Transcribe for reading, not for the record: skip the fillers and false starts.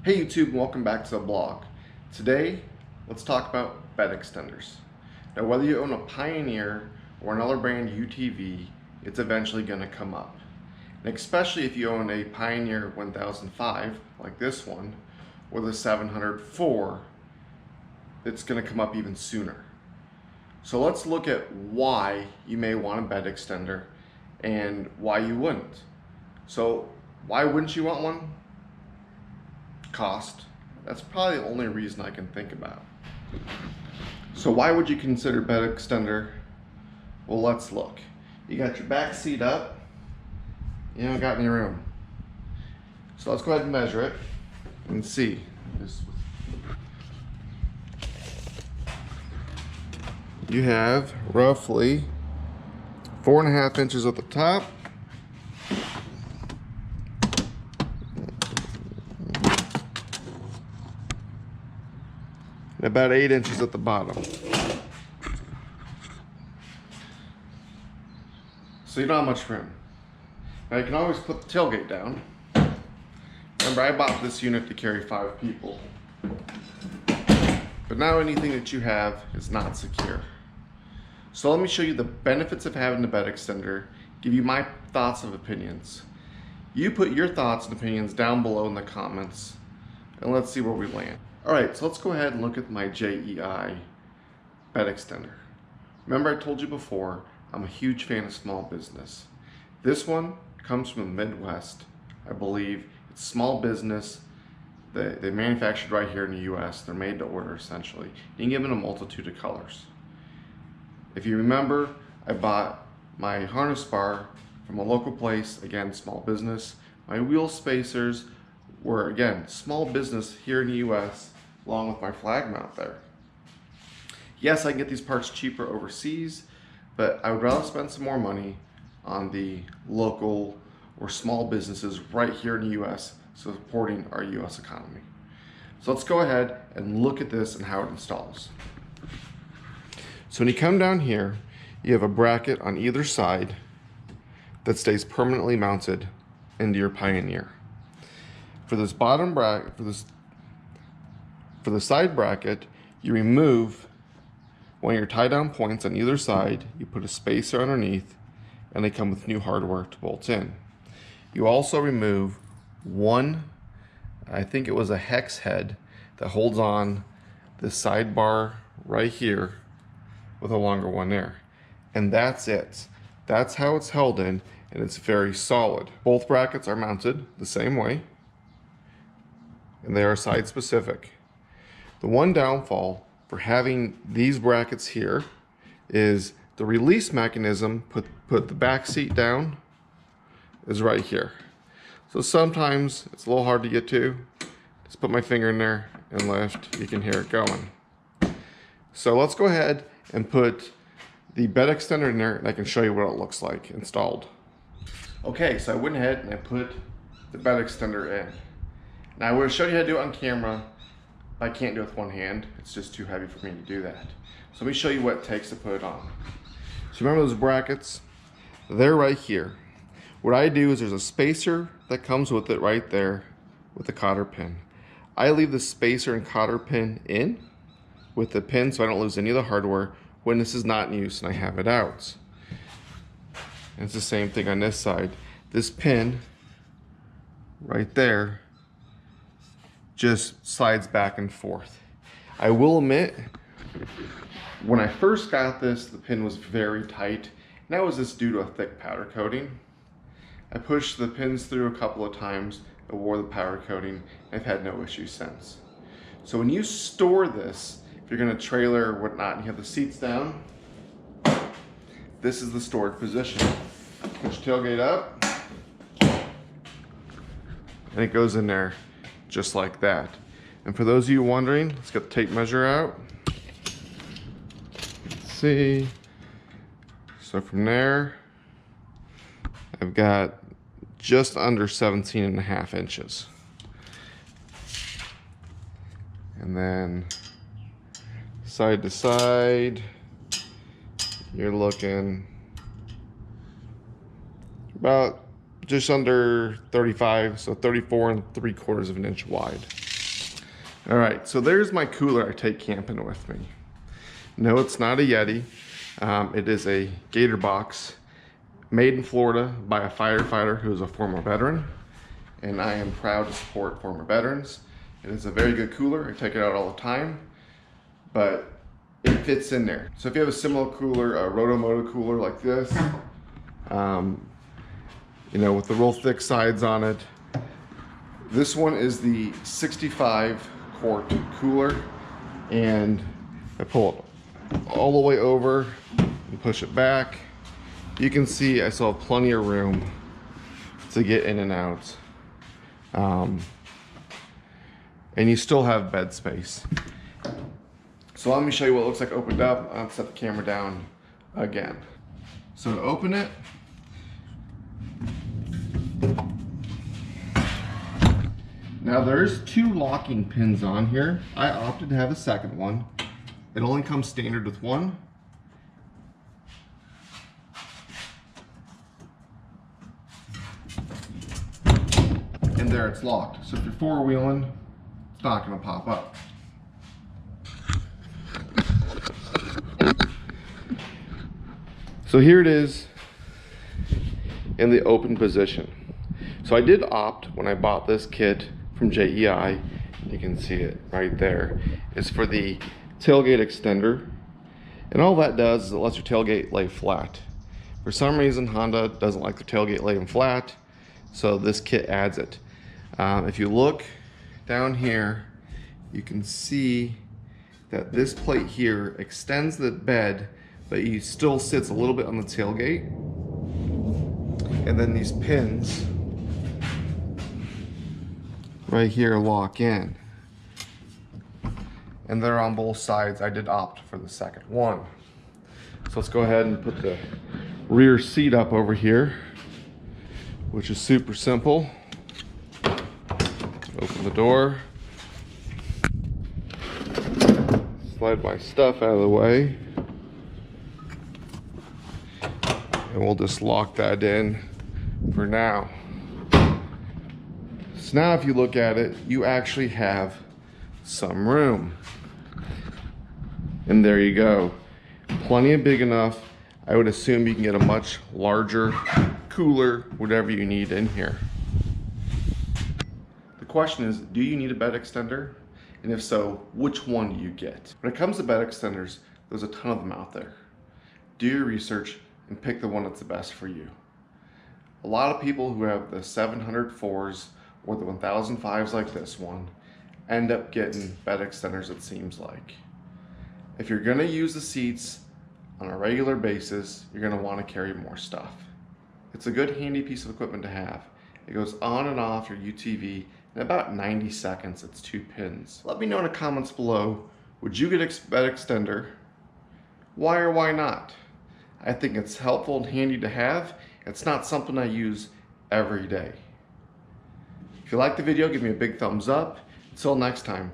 Hey YouTube, and welcome back to the blog. Today, let's talk about bed extenders. Now, whether you own a Pioneer or another brand UTV, it's eventually going to come up. And especially if you own a Pioneer 1005, like this one, or the 704, it's going to come up even sooner. So let's look at why you may want a bed extender and why you wouldn't. So why wouldn't you want one? Cost. That's probably the only reason I can think about. So why would you consider bed extender? Well, let's look. You got your back seat up. You haven't got any room. So let's go ahead and measure it and see. You have roughly 4.5 inches at the top. And about 8 inches at the bottom. So you don't have much room. Now you can always put the tailgate down. Remember, I bought this unit to carry 5 people. But now anything that you have is not secure. So let me show you the benefits of having the bed extender, give you my thoughts and opinions. You put your thoughts and opinions down below in the comments, and let's see where we land. Alright, so let's go ahead and look at my JEI bed extender. Remember, I told you before, I'm a huge fan of small business. This one comes from the Midwest, I believe. It's small business. They manufactured right here in the US. They're made to order, essentially. You can get them in a multitude of colors. If you remember, I bought my harness bar from a local place, again, small business. My wheel spacers were, again, small business here in the US, along with my flag mount there. Yes, I can get these parts cheaper overseas, but I would rather spend some more money on the local or small businesses right here in the US, supporting our US economy. So let's go ahead and look at this and how it installs. So when you come down here, you have a bracket on either side that stays permanently mounted into your Pioneer. For this bottom bracket, for the side bracket, you remove one of your tie down points on either side, you put a spacer underneath, and they come with new hardware to bolt in. You also remove one, I think it was a hex head that holds on the sidebar right here with a longer one there. And that's it. That's how it's held in, and it's very solid. Both brackets are mounted the same way, and they are side specific. The one downfall for having these brackets here is the release mechanism, put the back seat down, is right here. So sometimes it's a little hard to get to. Just put my finger in there and lift, you can hear it going. So let's go ahead and put the bed extender in there, and I can show you what it looks like installed. Okay, so I went ahead and I put the bed extender in. Now I would have showed you how to do it on camera. I can't do it with one hand. It's just too heavy for me to do that. So let me show you what it takes to put it on. So remember those brackets? They're right here. What I do is there's a spacer that comes with it right there with the cotter pin. I leave the spacer and cotter pin in with the pin so I don't lose any of the hardware when this is not in use and I have it out. And it's the same thing on this side. This pin right there just slides back and forth. I will admit, when I first got this, the pin was very tight, and that was just due to a thick powder coating. I pushed the pins through a couple of times, I wore the powder coating, and I've had no issues since. So when you store this, if you're gonna trailer or whatnot, and you have the seats down, this is the stored position. Push tailgate up, and it goes in there just like that. And for those of you wondering, let's get the tape measure out. Let's see. So from there, I've got just under 17.5 inches. And then side to side, you're looking about just under 35, so 34 3/4 of an inch wide. All right, so there's my cooler I take camping with me. No, it's not a Yeti. It is a Gator Box made in Florida by a firefighter who is a former veteran. And I am proud to support former veterans. It is a very good cooler. I take it out all the time, but it fits in there. So if you have a similar cooler, a Rotomoto cooler like this, you know, with the real thick sides on it. This one is the 65 quart cooler, and I pull it all the way over and push it back. You can see I still have plenty of room to get in and out. And you still have bed space. So let me show you what it looks like opened up. I'll set the camera down again. So to open it, now there's 2 locking pins on here. I opted to have a second one. It only comes standard with one. And there it's locked. So if you're four-wheeling, it's not gonna pop up. So here it is in the open position. So I did opt when I bought this kit from JEI, you can see it right there. It's for the tailgate extender. And all that does is it lets your tailgate lay flat. For some reason, Honda doesn't like their tailgate laying flat, so this kit adds it. If you look down here, you can see that this plate here extends the bed, but it still sits a little bit on the tailgate. And then these pins right here lock in. And they're on both sides. I did opt for the second one. So let's go ahead and put the rear seat up over here, which is super simple. Open the door. Slide my stuff out of the way. And we'll just lock that in for now. So now if you look at it, you actually have some room. And there you go. Plenty of big enough. I would assume you can get a much larger cooler, whatever you need in here. The question is, do you need a bed extender? And if so, which one do you get? When it comes to bed extenders, there's a ton of them out there. Do your research and pick the one that's the best for you. A lot of people who have the 704s or the 1005s like this one end up getting bed extenders, it seems like. If you're gonna use the seats on a regular basis, you're gonna wanna carry more stuff. It's a good handy piece of equipment to have. It goes on and off your UTV in about 90 seconds, it's 2 pins. Let me know in the comments below, would you get a bed extender? Why or why not? I think it's helpful and handy to have. It's not something I use every day. If you like the video, give me a big thumbs up. Until next time.